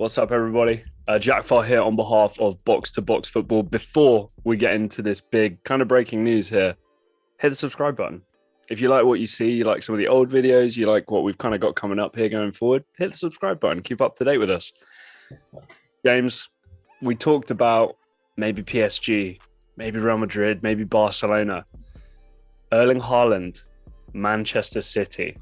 What's up, everybody? Jack Farr here on behalf of Box to Box Football. Before we get into this big kind of breaking news here, hit the subscribe button. If you like what you see, you like some of the old videos, you like what we've kind of got coming up here going forward, hit the subscribe button. Keep up to date with us. James, we talked about maybe PSG, maybe Real Madrid, maybe Barcelona. Erling Haaland, Manchester City.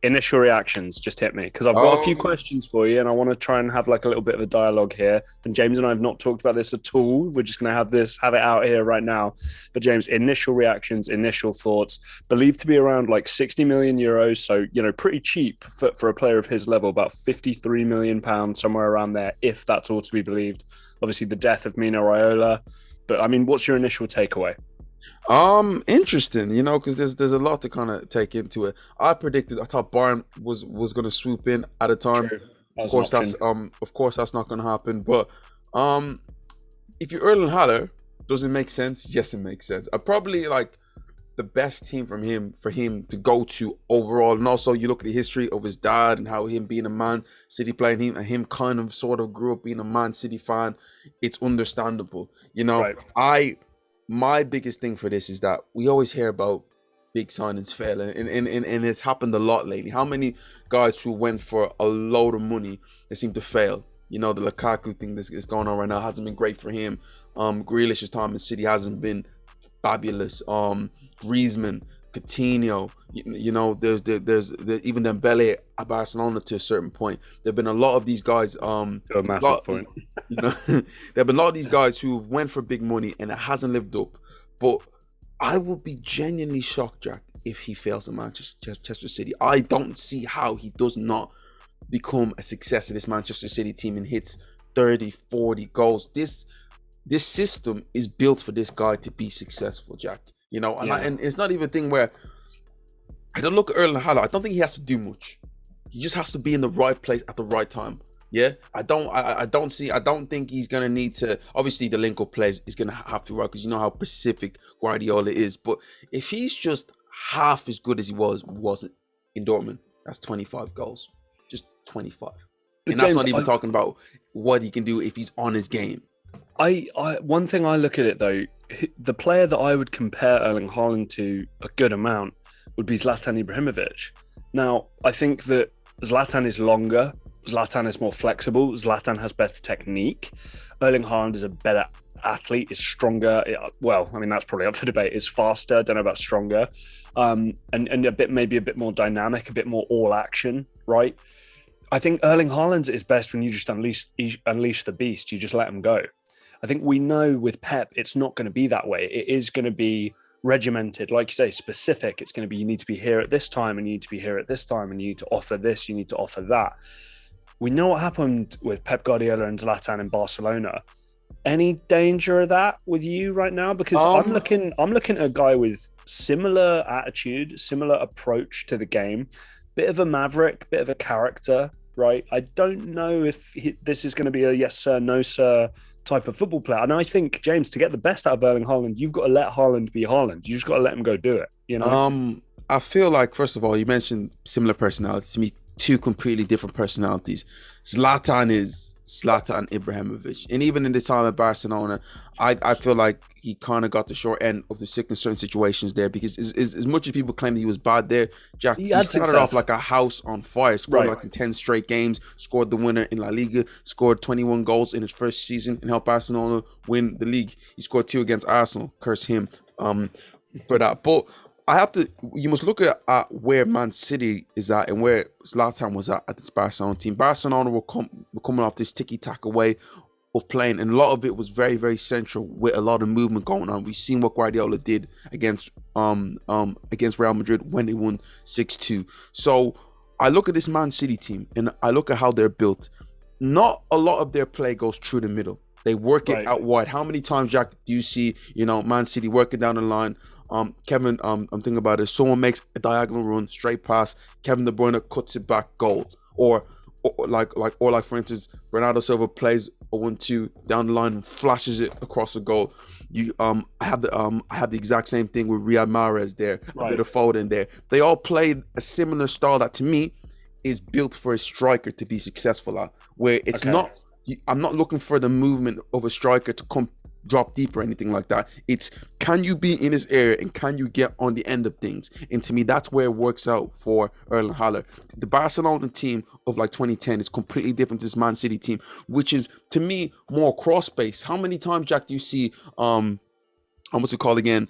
Initial reactions, just hit me, because I've got a few questions for you and I want to try and have like a little bit of a dialogue here. And James and I have not talked about this at all. We're just going to have it out here right now. But James, initial reactions, initial thoughts, believed to be around like 60 million euros. So, pretty cheap for a player of his level, about 53 million pounds, somewhere around there, if that's all to be believed. Obviously the death of Mino Raiola. But I mean, what's your initial takeaway? Interesting, because there's a lot to kind of take into it. I thought Bayern was going to swoop in at a time. True. Of course that's not going to happen. But if you're Erling Haaland, does it make sense? Yes, it makes sense. Probably like the best team for him to go to overall. And also you look at the history of his dad and how him being a Man City player and him kind of sort of grew up being a Man City fan. It's understandable, Right. My biggest thing for this is that we always hear about big signings failing, and it's happened a lot lately. How many guys who went for a load of money, they seem to fail? The Lukaku thing that's going on right now hasn't been great for him. Grealish's time in City hasn't been fabulous. Griezmann, Coutinho, there's even Dembele at Barcelona to a certain point. There've been a lot of these guys. To a massive point. There've been a lot of these guys who went for big money and it hasn't lived up. But I would be genuinely shocked, Jack, if he fails in Manchester City. I don't see how he does not become a success of this Manchester City team and hits 30, 40 goals. This system is built for this guy to be successful, Jack. And it's not even a thing where I don't look at Erling Haaland. I don't think he has to do much. He just has to be in the right place at the right time. Yeah, I don't think he's gonna need to. Obviously, the link-up plays is gonna have to work because you know how specific Guardiola is. But if he's just half as good as he wasn't in Dortmund, that's 25 goals, just 25. But and that's James, not even talking about what he can do if he's on his game. One thing I look at it though, the player that I would compare Erling Haaland to a good amount would be Zlatan Ibrahimovic. Now, I think that Zlatan is longer, Zlatan is more flexible, Zlatan has better technique. Erling Haaland is a better athlete, is stronger. Well, I mean, that's probably up for debate. Is faster, I don't know about stronger. And maybe a bit more dynamic, a bit more all action, right? I think Erling Haaland is best when you just unleash the beast, you just let him go. I think we know with Pep, it's not going to be that way. It is going to be regimented, like you say, specific. It's going to be, you need to be here at this time and you need to be here at this time and you need to offer this, you need to offer that. We know what happened with Pep Guardiola and Zlatan in Barcelona. Any danger of that with you right now? Because I'm looking at a guy with similar attitude, similar approach to the game, bit of a maverick, bit of a character, right? I don't know if this is going to be a yes sir, no sir type of football player. And I think, James, to get the best out of Erling Haaland, you've got to let Haaland be Haaland. You just got to let him go do it. I feel like, first of all, you mentioned similar personalities. To me, two completely different personalities. Zlatan is Zlatan Ibrahimovic, and even in the time at Barcelona, I feel like he kind of got the short end of the stick in certain situations there, because as much as people claim that he was bad there, Jack, he started off like a house on fire, scored like in 10 straight games, scored the winner in La Liga, scored 21 goals in his first season and helped Barcelona win the league. He scored 2 against Arsenal, curse him for that. But you must look at where Man City is at and where Zlatan was at this Barcelona team. Barcelona were coming off this tiki-taka way of playing, and a lot of it was very, very central with a lot of movement going on. We've seen what Guardiola did against Real Madrid when they won 6-2. So I look at this Man City team and I look at how they're built. Not a lot of their play goes through the middle. They work it out wide. How many times, Jack, do you see, Man City working down the line? Kevin, I'm thinking about it. Someone makes a diagonal run, straight pass. Kevin De Bruyne cuts it back, goal. Or like for instance, Bernardo Silva plays a 1-2 down the line and flashes it across the goal. I have the exact same thing with Riyad Mahrez there, a bit of Foden there. They all played a similar style that to me is built for a striker to be successful at, where it's Okay. not. I'm not looking for the movement of a striker to come drop deep or anything like that. It's, can you be in his area and can you get on the end of things? And to me, that's where it works out for Erling Haaland. The Barcelona team of like 2010 is completely different to this Man City team, which is to me more cross space. How many times, Jack, do you see what's it called again?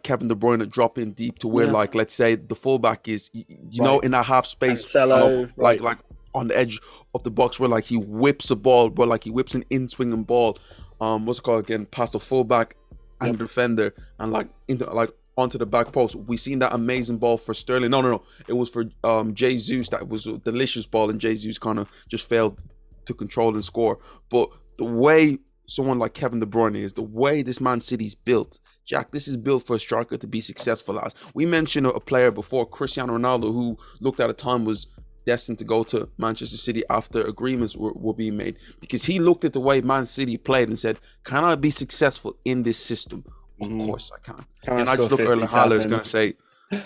Kevin De Bruyne drop in deep to where, Yeah. like, let's say the fullback is, know, in that half space, Cancelo, right. like on the edge of the box, where like he whips a ball, but like he whips an in-swinging ball. What's it called again? Past the fullback and the defender, and like into like onto the back post. We seen that amazing ball for Sterling. No. It was for Jesus. That was a delicious ball, and Jesus kind of just failed to control and score. But the way someone like Kevin De Bruyne is, the way this Man City's built, Jack, this is built for a striker to be successful as. We mentioned a player before, Cristiano Ronaldo, who looked at a time was destined to go to Manchester City after agreements were being made, because he looked at the way Man City played and said, can I be successful in this system? Of course I can. And I just look at Erling Haaland is going to say,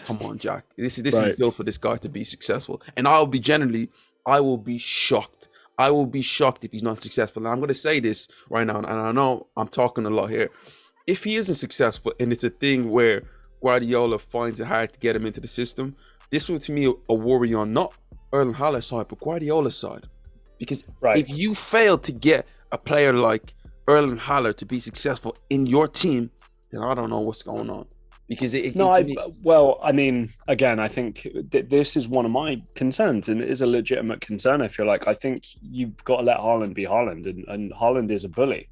come on, Jack, this is built for this guy to be successful. And I will be shocked. I will be shocked if he's not successful. And I'm going to say this right now, and I know I'm talking a lot here. If he isn't successful, and it's a thing where Guardiola finds it hard to get him into the system, this was to me a worry on not Erling Haaland's side, but Guardiola's side. Because if you fail to get a player like Erling Haaland to be successful in your team, then I don't know what's going on. Because I mean, again, I think this is one of my concerns, and it is a legitimate concern. I feel like I think you've got to let Haaland be Haaland, and Haaland is a bully.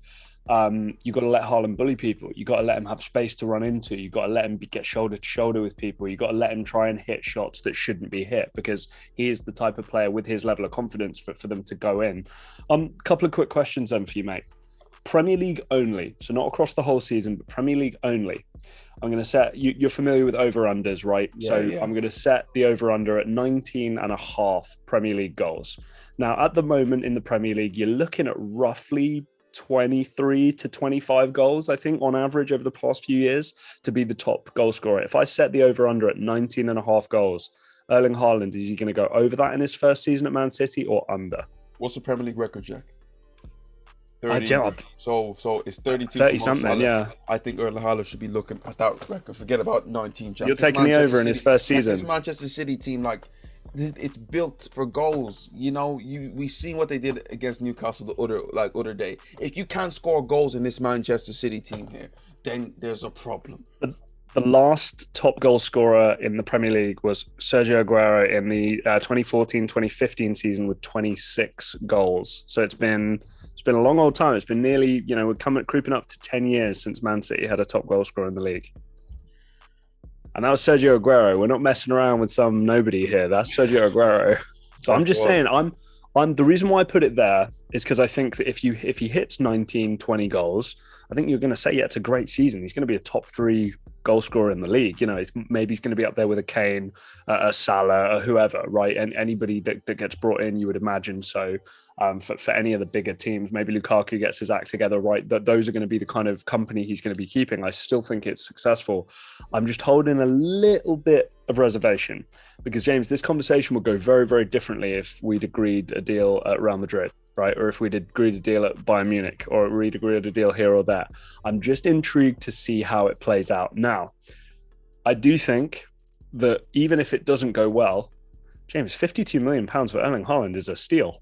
You've got to let Haaland bully people. You've got to let him have space to run into. You've got to let him get shoulder to shoulder with people. You've got to let him try and hit shots that shouldn't be hit, because he is the type of player with his level of confidence for them to go in. Couple of quick questions then for you, mate. Premier League only, so not across the whole season, but Premier League only. I'm going to set, you're familiar with over-unders, right? I'm going to set the over-under at 19.5 Premier League goals. Now, at the moment in the Premier League, you're looking at roughly 23 to 25 goals, I think, on average over the past few years to be the top goal scorer. If I set the over-under at 19.5 goals, Erling Haaland, is he going to go over that in his first season at Man City or under? What's the Premier League record, Jack? 30, so it's 32. 30 something, yeah. I think Erling Haaland should be looking at that record. Forget about 19. Jack. You're taking the over in his first season. This Manchester City team, like, it's built for goals. You know, we seen what they did against Newcastle the other day. If you can't score goals in this Manchester City team here, then there's a problem. The last top goal scorer in the Premier League was Sergio Aguero in the 2014-2015 season with 26 goals. So it's been a long old time. It's been nearly, we're creeping up to 10 years since Man City had a top goal scorer in the league. And that was Sergio Aguero. We're not messing around with some nobody here. That's Sergio Aguero. So I'm just saying, I'm the reason why I put it there is because I think that if he hits 19, 20 goals, I think you're going to say, yeah, it's a great season. He's going to be a top 3 goal scorer in the league. Maybe he's going to be up there with a Kane, a Salah, or whoever, right? And anybody that gets brought in, you would imagine. So for any of the bigger teams, maybe Lukaku gets his act together, right? Those are going to be the kind of company he's going to be keeping. I still think it's successful. I'm just holding a little bit of reservation because, James, this conversation would go very, very differently if we'd agreed a deal at Real Madrid, right? Or if we'd agreed a deal at Bayern Munich, or we'd agreed a deal here or there. I'm just intrigued to see how it plays out. Now, I do think that even if it doesn't go well, James, £52 million for Erling Haaland is a steal.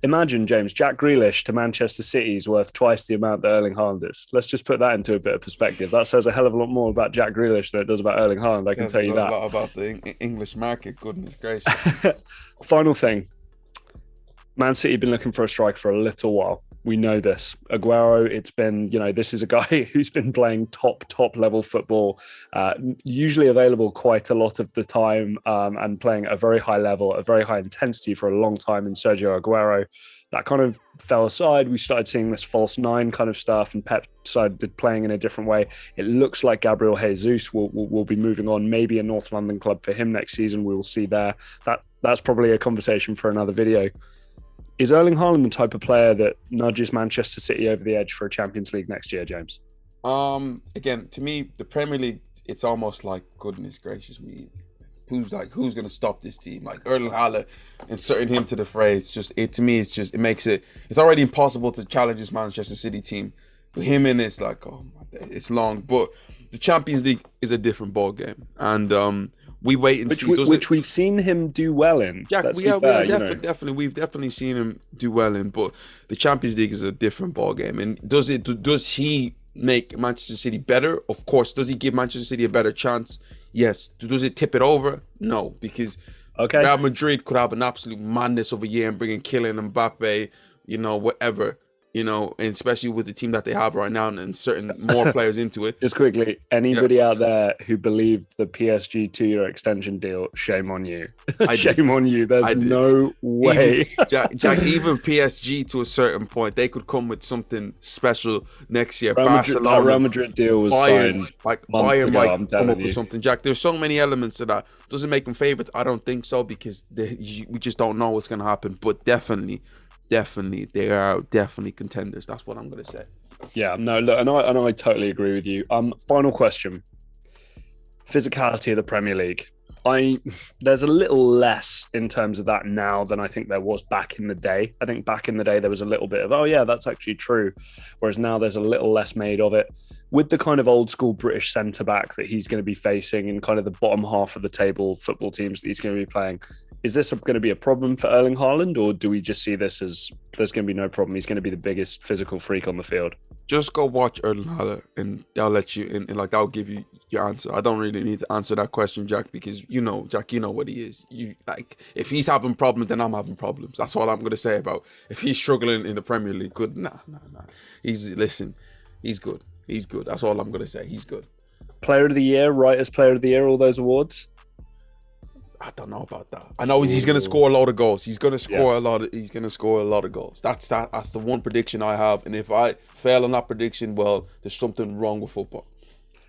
Imagine, James, Jack Grealish to Manchester City is worth twice the amount that Erling Haaland is. Let's just put that into a bit of perspective. That says a hell of a lot more about Jack Grealish than it does about Erling Haaland, I can tell you that. A lot about the English market, goodness gracious. Final thing. Man City have been looking for a striker for a little while. We know this. Aguero, it's been, this is a guy who's been playing top level football, usually available quite a lot of the time, and playing at a very high level, a very high intensity for a long time in Sergio Aguero. That kind of fell aside. We started seeing this false nine kind of stuff, and Pep decided playing in a different way. It looks like Gabriel Jesus will be moving on, maybe a North London club for him next season. We will see there. That's probably a conversation for another video. Is Erling Haaland the type of player that nudges Manchester City over the edge for a Champions League next year, James? Again, to me, the Premier League, it's almost like, goodness gracious me. who's going to stop this team? Like Erling Haaland, inserting him to the fray. To me, it makes it's already impossible to challenge this Manchester City team. With him in it's like, oh my day, it's long. But the Champions League is a different ball game, and we wait and see. Which we've seen him do well in. Jack, let's be fair, definitely, we've definitely seen him do well in. But the Champions League is a different ball game. And does he make Manchester City better? Of course. Does he give Manchester City a better chance? Yes. Does it tip it over? No, because Real Madrid could have an absolute madness of a year and bring in Kylian Mbappe, whatever. And especially with the team that they have right now and certain more players into it. Just quickly, anybody out there who believed the PSG 2-year extension deal, shame on you. Shame on you. There's no way. Jack, even PSG to a certain point, they could come with something special next year. Real Madrid deal was signed Bayern ago, might come up with something. Jack, there's so many elements to that. Doesn't make them favorites? I don't think so, because we just don't know what's going to happen. But definitely, they are definitely contenders. That's what I'm going to say. Yeah, no, look, and I totally agree with you. Final question: physicality of the Premier League. There's a little less in terms of that now than I think there was back in the day. I think back in the day there was a little bit of, oh yeah, that's actually true, whereas now there's a little less made of it. With the kind of old school British centre back that he's going to be facing in kind of the bottom half of the table football teams that he's going to be playing, is this going to be a problem for Erling Haaland, or do we just see this as there's going to be no problem? He's going to be the biggest physical freak on the field. Just go watch Erling Haaland, and I'll let you in. And I'll give you your answer. I don't really need to answer that question, Jack, because Jack, you know what he is. If he's having problems, then I'm having problems. That's all I'm going to say about if he's struggling in the Premier League. Good, nah. He's good. He's good. That's all I'm going to say. He's good. Player of the Year, Writers Player of the Year, all those awards. I don't know about that. I know he's going to score a lot of goals. He's going to score a lot of goals. That's the one prediction I have. And if I fail on that prediction, well, there's something wrong with football.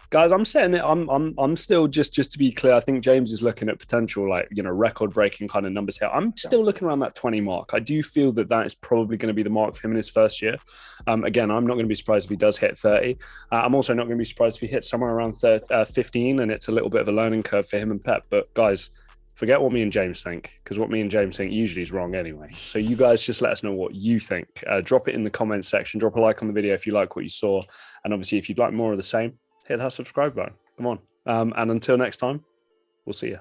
Guys, I'm saying it. I'm still just to be clear. I think James is looking at potential record-breaking kind of numbers here. I'm still looking around that 20 mark. I do feel that is probably going to be the mark for him in his first year. Again, I'm not going to be surprised if he does hit 30. I'm also not going to be surprised if he hits somewhere around 15, and it's a little bit of a learning curve for him and Pep. But guys, forget what me and James think, because what me and James think usually is wrong anyway. So you guys just let us know what you think. Drop it in the comments section. Drop a like on the video if you like what you saw. And obviously, if you'd like more of the same, hit that subscribe button. Come on. And until next time, we'll see you.